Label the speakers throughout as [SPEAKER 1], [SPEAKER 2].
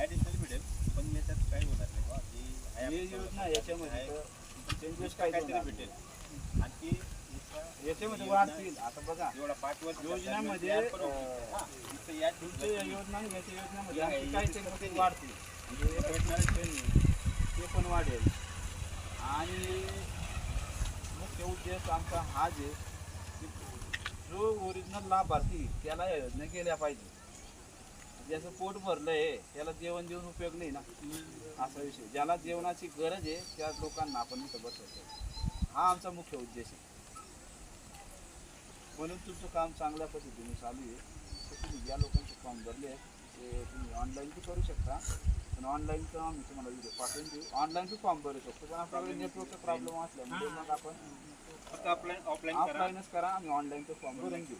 [SPEAKER 1] Additional भेटेल, पण याच्यात काही होणार नाही बा.
[SPEAKER 2] हे योजना याच्यामध्ये चेंजेस
[SPEAKER 1] काहीतरी
[SPEAKER 2] काय
[SPEAKER 1] भेटेल. आणखी
[SPEAKER 2] याच्यामध्ये वाढतील. आता बघा
[SPEAKER 1] एवढा 5 वर्ष
[SPEAKER 2] योजनामध्ये तुमच्या या योजना याच्या योजनामध्ये आणखी काहीतरी वाढतील. म्हणजे ते पण वाढेल. आणि मुख्य उद्देश आमचा हाच आहे की जो ओरिजिनल लाभार्थी त्याला या योजना केल्या पाहिजे. ज्याचं पोट भरलं आहे त्याला जेवण देऊन उपयोग नाही ना, असा विषय. ज्याला जेवणाची गरज आहे त्या लोकांना आपण इथं बसवतो, हा आमचा मुख्य उद्देश आहे. म्हणून तुमचं काम चांगल्या पद्धतीने चालू आहे. तर तुम्ही ज्या लोकांचे फॉर्म भरले आहेत ते तुम्ही ऑनलाईन बी करू शकता, पण ऑनलाईन तर आम्ही तुम्हाला व्हिडिओ पाठवून देऊ. ऑनलाईन बी फॉर्म भरू शकतो, पण आपल्याकडे नेटवर्कचा प्रॉब्लेम असल्यामुळे मग आपण ऑफलाईनच करा. आम्ही ऑनलाईनचा फॉर्म भरून घेऊ.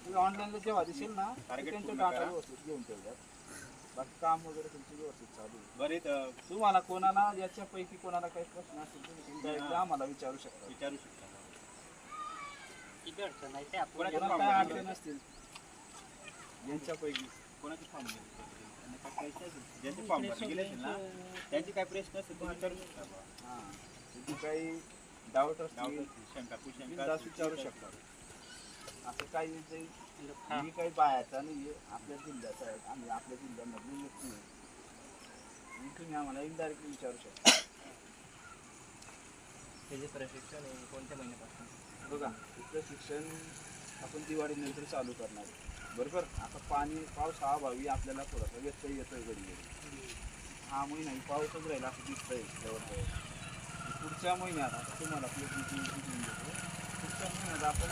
[SPEAKER 2] तुम्ही ऑनलाईनला जेव्हा दिसेल ना त्यांचा डाटा व्यवस्थित घेऊन ठेवतात. बाकी काम वगैरे तुमचं व्यवस्थित चालू आहे.
[SPEAKER 1] बरे,
[SPEAKER 2] तुम्हाला कोणाला याच्यापैकी कोणाला काही प्रश्न असेल तुम्ही डायरेक्ट आम्हाला विचारू शकता. काय अडचण असतील यांच्यापैकी
[SPEAKER 1] कोणाचे फॉर्म ज्यांचे फॉर्म गेले असेल ना त्यांची काय प्रश्न असेल तुम्ही विचारू शकता बा.
[SPEAKER 2] हां, तुम्ही काही डाऊट असतील
[SPEAKER 1] शंका
[SPEAKER 2] बिनधास्त विचारू शकता. असं काही मी काही बाहेरचा नाही आहे, आपल्या जिल्ह्याचा आहे. आम्ही आपल्या जिल्ह्यामधून व्यक्ती आहे. तुम्ही आम्हाला इनडायरेक्टली विचारू शकता.
[SPEAKER 3] त्याचे प्रशिक्षण कोणत्या महिन्यापासून?
[SPEAKER 2] बघा, प्रशिक्षण आपण दिवाळीनंतर चालू करणार आहे, बरोबर. आता पावसाअभावी आपल्याला थोडासा व्यत्यय येतोय घडी. हा महिनाही पाऊसच राहील असं दिसतंय जवळजवळ. पुढच्या महिन्यात आता तुम्हाला आपलं पुढच्या महिन्यात आपण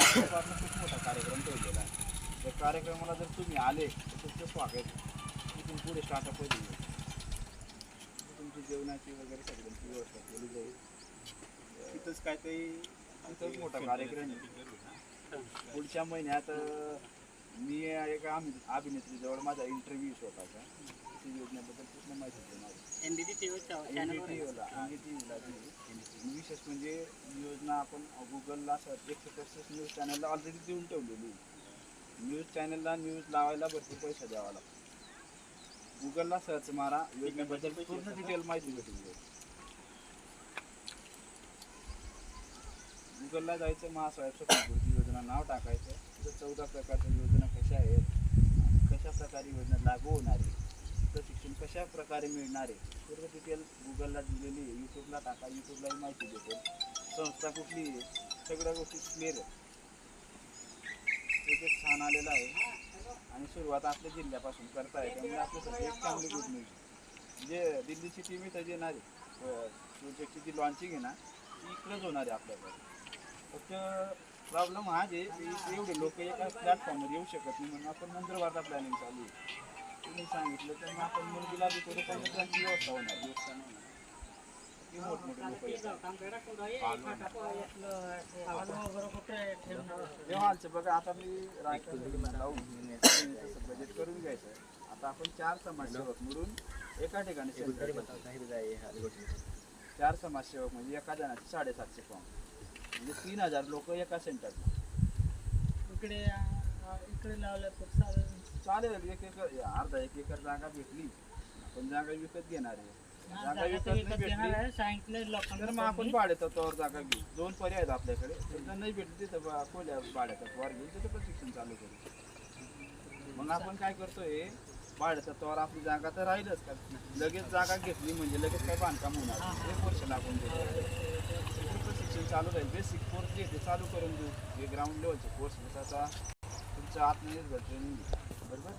[SPEAKER 2] खूप मोठा कार्यक्रम ठेवलेला आहे. त्या कार्यक्रमाला जर तुम्ही आले तर तुमचं स्वागत तिथून पुढे स्टार्टअप होईल. तुमची जेवणाची वगैरे सगळ्यांची व्यवस्था केली जाईल.
[SPEAKER 1] तिथंच काय ते
[SPEAKER 2] तिथंच मोठा कार्यक्रम आहे. पुढच्या महिन्यात मी एका अभिनेत्रीजवळ माझा इंटरव्ह्यू स्वतःचा योजनेबद्दल पूर्ण माहिती देणार. विशेष म्हणजे योजना आपण गुगलला सर्च 165 न्यूज चॅनलला ऑलरेडी देऊन ठेवलेली. न्यूज चॅनलला न्यूज लावायला भरपूर पैसा द्यावा लागतो. गुगलला सर्च मारा, योजनेबद्दल पूर्ण डिटेल माहिती भेटून जाईल. गुगलला जायचं, महासाहेब स्वप्नपूर्ती योजना नाव टाकायचं. तिथं 14 प्रकारच्या योजना कशा आहेत, कशा प्रकारे योजना लागू होणार आहे, प्रशिक्षण कशा प्रकारे मिळणार आहे, पूर्ण डिटेल गुगलला दिलेली आहे. यूट्यूबला टाका, यूट्यूबलाही माहिती देतो. संस्था कुठली आहे सगळ्या गोष्टी क्लिअर आहे. ते छान आलेलं आहे आणि सुरुवात आपल्या जिल्ह्यापासून करता आहे. त्यामुळे आपल्यासाठी एक चांगली गुड न्यूज. जे दिल्लीची टीम इथं येणार आहे, प्रोजेक्टची जी लॉन्चिंग आहे ना ती इकडेच होणार आहे आपल्याकडे. फक्त प्रॉब्लेम हाच आहे की एवढे लोक एका प्लॅटफॉर्मवर येऊ शकत नाही, म्हणून आपण नंदुरबारला प्लॅनिंग चालू आहे. तुम्ही सांगितलं तर मग आपण मुलगीला बी करू, पण त्यांची व्यवस्था होणार. व्यवस्था नाही होणार ती मोठमोठे लोक येतात. देवालचं बघा, आता मी लावून तसं बजेट करून घ्यायचं. आता आपण 4 समाजसेवक मिळून एका ठिकाणी 4 समाजसेवक म्हणजे एका जणाचे 750 फॉर्म, म्हणजे 3000 लोक एका सेंटरला.
[SPEAKER 4] इकडे लावलं तर
[SPEAKER 2] चालेल. 1 एकर अर्धा 1 एकर जागा भेटली, आपण जागा विकत घेणार आहे. जागा विकत नाही भेटली तर मग आपण भाड्यातत्वावर जागा घेऊ. 2 पर्याय आहेत आपल्याकडे. जर नाही भेटली तिथं खोल्या भाड्यातत्वावर घेऊ, तिथं प्रशिक्षण चालू करू. मग आपण काय करतोय, भाड्यातत्वावर आपली जागा तर राहीलच का, लगेच जागा घेतली म्हणजे लगेच काय बांधकाम होणार. 1 वर्ष लागून देतो. प्रशिक्षण चालू राहील. बेसिक कोर्स जे ते चालू करून देऊ. हे ग्राउंड लेवलचे कोर्स त्याचा तुमचं आत्मनिर्भर ट्रेनिंग, बरोबर.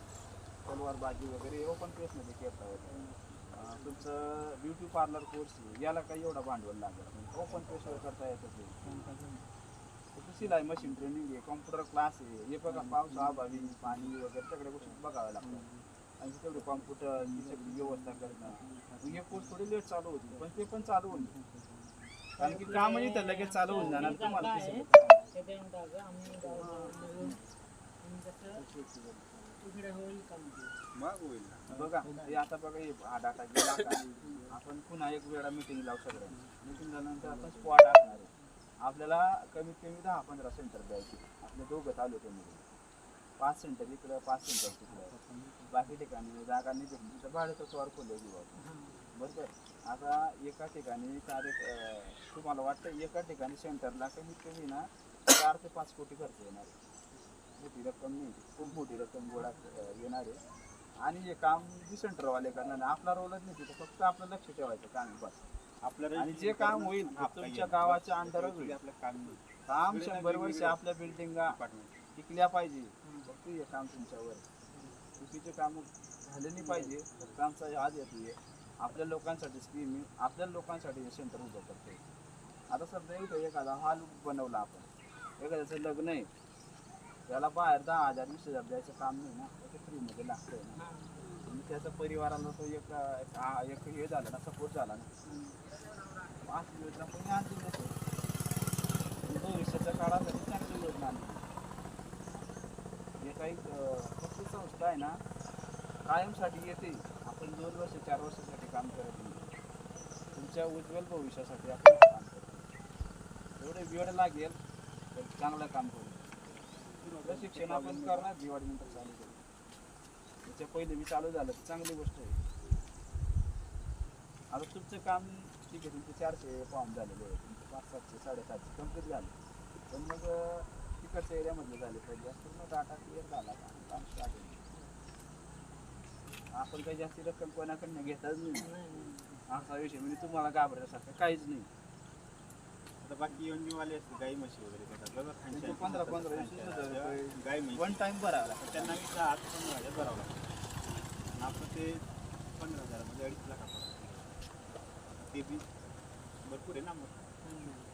[SPEAKER 2] तलवारबाजी वगैरे ओपन पेसमध्ये करता येतं. तुमचं ब्युटी पार्लर कोर्स याला काही एवढा भांडवल लागत नाही, ओपन पेसवर करता येतं. सिलाई मशीन ट्रेनिंग आहे, कॉम्प्युटर क्लास आहे. हे बघा, पावसाअभावी पाणी वगैरे सगळ्या गोष्टी बघाव्या लागतात आणि तेवढे कॉम्प्युटरची सगळी व्यवस्था करणं. हे कोर्स थोडे लेट चालू होते, पण ते पण चालू होईल. कारण की कामही तर लगेच चालू होऊन जाणार तुम्हाला. बघा हे आता बघा, हे हा डाटा गेला का आपण पुन्हा एक वेळा मीटिंग लावू. सगळ्यांनी मीटिंग झाल्यानंतर आपण स्पॉट असणार आहे. आपल्याला कमीत कमी 10-15 सेंटर द्यायचे आपल्या 2 तालुक्यामध्ये. 5 सेंटर इकडं, 5 सेंटर तिकडं. बाकी ठिकाणी जागा नाही भेटली तिथं भाड्याचा तोर खोले घेऊ आपण. बरोबर. आता एका ठिकाणी तुम्हाला वाटतं एका ठिकाणी सेंटरला कमीत कमी ना 4 ते 5 कोटी खर्च येणार आहे. मोठी रक्कम नाही, खूप मोठी रक्कम गोळा येणार आहे. आणि हे काम डिसेंटरवाले करणार नाही, आपला रोलच नाही तिथं, फक्त आपलं लक्ष ठेवायचं काम बस.
[SPEAKER 1] आपलं
[SPEAKER 2] आणि जे काम होईल तुमच्या गावाच्या अंडरच होईल.
[SPEAKER 1] आपलं काम
[SPEAKER 2] काम 100 वर्ष आपल्या बिल्डिंगा टिकल्या पाहिजे, फक्त हे काम तुमच्यावर. चुकीचे काम झाले नाही पाहिजे, फक्त आमचा आज येतोय आपल्या लोकांसाठी स्कीम, आपल्या लोकांसाठी हे सेंटर उभं करतोय. आता सध्या इथं एखादा हॉल बनवला आपण, एखाद्याचं लग्न आहे, त्याला बाहेर 10,000 20,000 द्यायचं काम नाही ना, त्याचं फ्रीमध्ये लागतंय ना. आणि त्याच्या परिवाराला तो एक हे झाला ना, सपोर्ट झाला ना, अशी योजना कोणी आणली नसेल. भविष्याच्या काळासाठी चांगली योजना आणली. हे काही फक्त संस्था आहे ना, कायमसाठी येते. आपण 2 वर्ष 4 वर्षासाठी काम करत नाही, तुमच्या उज्ज्वल भविष्यासाठी आपण काम करतो. एवढे वेळ लागेल तर चांगलं काम करू. प्रशिक्षण आपण करणार दिवाळीनंतर चालू करू. त्याच्या पहिले मी चालू झालं तर चांगली गोष्ट आहे. आता तुमचं काम ठीक आहे, तुमचे 400 फॉर्म झालेले आहे, तुमचे 500 700 कम्प्लीट झाले, पण मग तिकडच्या एरियामधले झाले पाहिजे. पूर्ण डाटा क्लिअर झाला काम स्टार्ट होईल. आपण काही जास्ती रक्कम कोणाकडनं घेताच नाही असा विषय, म्हणजे तुम्हाला घाबरण्यासारखं काहीच नाही.
[SPEAKER 1] आता बाकी एनजीओवाले असते गाई म्हशी वगैरे देतात बरोबर,
[SPEAKER 2] 15-20,000
[SPEAKER 1] गाई म्हशी
[SPEAKER 2] वन टाइम भरावं लागतं.
[SPEAKER 1] त्यांना मी 10 ते 15,000 भरावं लागतं. आपण ते 15,000मध्ये 2.5 लाख ते बी भरपूर आहे ना. मग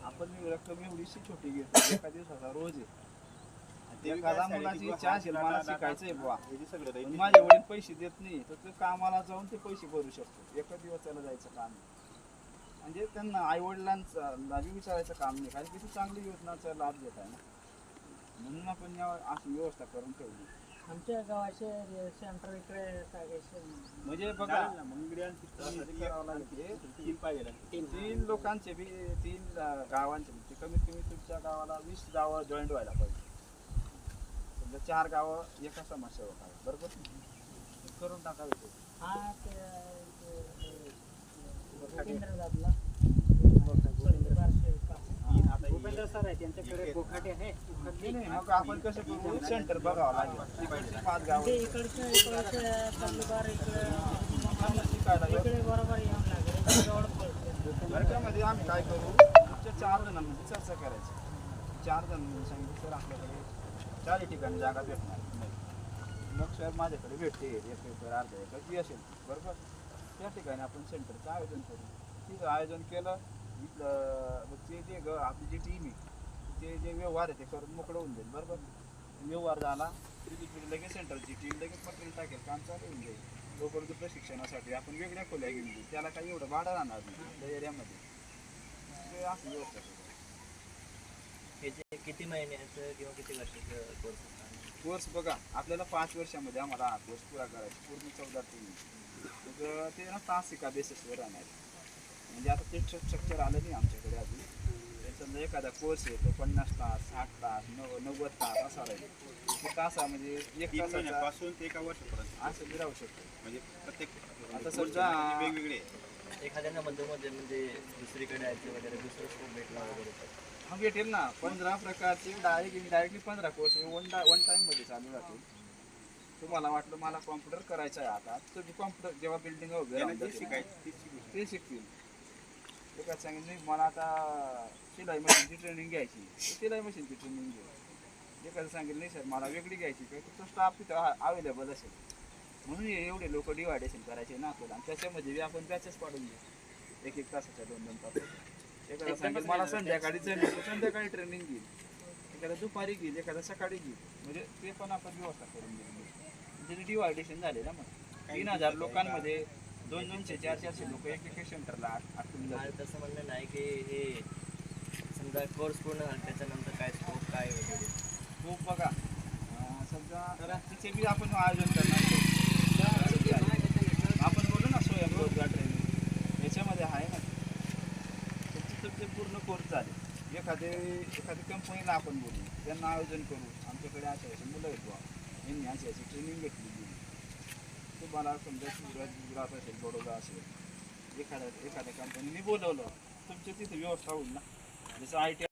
[SPEAKER 2] आपण रक्कम एवढीशी छोटी घेतो, एका दिवसाचा रोज आहे. एखादा मुलाची इच्छा असेल मला शिकायचंय बुवा, पण माझे वडील पैसे देत नाही, तर ते कामाला जाऊन ते पैसे भरू शकतो. एका दिवसाला जायचं काम म्हणजे त्यांना आई वडिलांचा विचारायचं काम नाही, कारण किती चांगली योजनाचा लाभ घेत आहे ना. म्हणून आपण अशी व्यवस्था करून ठेवली.
[SPEAKER 4] आमच्या गावाचे सेंटर इकडे
[SPEAKER 2] म्हणजे बघा,
[SPEAKER 1] करावं लागेल. 3 पाहिजे
[SPEAKER 2] 3 लोकांचे बी 3 गावांचे बी कमीत कमी तुमच्या गावाला 20 गावं जॉईंट व्हायला पाहिजे. 4 गावं एका समाजसेवक आहेत, बरोबर, करून टाकावे.
[SPEAKER 4] हा ते भूपेंद्र सर आहे, त्यांच्याकडे बोखाटे आहे.
[SPEAKER 2] मग आपण कसं करू, सेंटर बघावं लागेल. तिकडचे 5 गाव
[SPEAKER 4] इकडच्या तल्लुबार
[SPEAKER 2] शिकायला
[SPEAKER 4] इकडे बरोबर यावं लागेल. जवळ पडते.
[SPEAKER 2] वर्गामध्ये आम्ही काय करू, तुमच्या 4 जणांमध्ये चर्चा करायची. 4 जणांनी सांगितलं सर आपल्याकडे 4 ठिकाणी जागा भेटणार नाही, मग सर माझ्याकडे भेटते 1 एकर अर्धा एकर जी असेल, बरोबर, त्या ठिकाणी आपण सेंटरचं आयोजन करू. तिथं आयोजन केलं, मग ते जे आपली जी टीम आहे ते जे व्यवहार आहे ते करून मोकळं होऊन जाईल. बरोबर, व्यवहार झाला लगेच सेंटरची टीम लगेच मटेरियल टाकेल, काम चालू होऊन जाईल. तोपर्यंत प्रशिक्षणासाठी आपण वेगळ्या खोल्या घेऊन देऊ, त्याला काही एवढं भाडं राहणार नाही आपल्या एरियामध्ये. ते अशी व्यवस्था करू.
[SPEAKER 3] हे जे किती महिन्याचं किंवा किती वर्षाचं कोर्स?
[SPEAKER 2] कोर्स बघा, आपल्याला 5 वर्षामध्ये आम्हाला हा कोर्स पुरा करायचा, पूर्ण 14 टीम. मग ते ना तासिका बेसिसवर राहणार. म्हणजे आता ते स्ट्रक्चर आलं नाही आमच्याकडे अजून. समजा एखादा कोर्स आहे तो 50 तास 60 तास 90 तास असा राहील. ते तासामध्ये 1 तासापासून
[SPEAKER 1] ते 1 वर्षापर्यंत
[SPEAKER 2] असं बी राहू शकतो.
[SPEAKER 1] म्हणजे प्रत्येक
[SPEAKER 2] आता समजा
[SPEAKER 1] वेगवेगळे
[SPEAKER 3] एखाद्यानं मध्ये म्हणजे दुसरीकडे जायचं वगैरे, दुसरं स्कोप भेटला वगैरे तर
[SPEAKER 2] हा भेटेल ना. 15 प्रकारचे डायरेक्ट इनडायरेक्टली 15 कोर्स वन टाईममध्ये चालू राहतील. तुम्हाला वाटलं मला कॉम्प्युटर करायचं आहे, आता तुम्ही कॉम्प्युटर जेव्हा बिल्डिंग वगैरे ते शिकतील. ते काय सांगितलं मला आता शिलाई मशीनची ट्रेनिंग घ्यायची, शिलाई मशीनची ट्रेनिंग घ्यायची. एखादं सांगितलं नाही सर मला वेगळी घ्यायची, काय तो स्टाफ तिथं अवेलेबल असेल. म्हणून एवढे लोक डिवायडेशन करायचे ना आपल्याला. आणि त्याच्यामध्ये आपण बॅचेस पाडून घेऊ 1-1 तासाच्या 2-2 तासाच्या. एखादा सांगेल मला संध्याकाळी संध्याकाळी ट्रेनिंग घेईल, एखादा दुपारी घेईल, एखादा सकाळी घेईल. म्हणजे ते पण आपण व्यवस्था करून घेऊ. म्हणजे डिवायडेशन झाले ना. मग 3,000 लोकांमध्ये 200, 400 लोक एक सेंटरला आटून जातात.
[SPEAKER 3] तसं म्हणणं नाही की हे समजा कोर्स पूर्ण झाला त्याच्यानंतर काय स्कोप काय वगैरे.
[SPEAKER 2] खूप बघा, समजा तिचे बी आपण आयोजन करणार. आपण बोलू ना स्वयंरोजगार ट्रेनिंग, याच्यामध्ये आहे ना तुमचे पूर्ण कोर्स झाले. एखादी कंपनीला आपण बोलू, त्यांना आयोजन करू, आमच्याकडे अशा मुलं आहेत बुवा, यांनी अशी ट्रेनिंग घेतली. तुम्हाला समजा सुरत गुजरात असेल बडोदा असेल एखाद्या कंपनीने बोलवलं तुमच्या तिथे व्यवस्था होईल ना जसं IT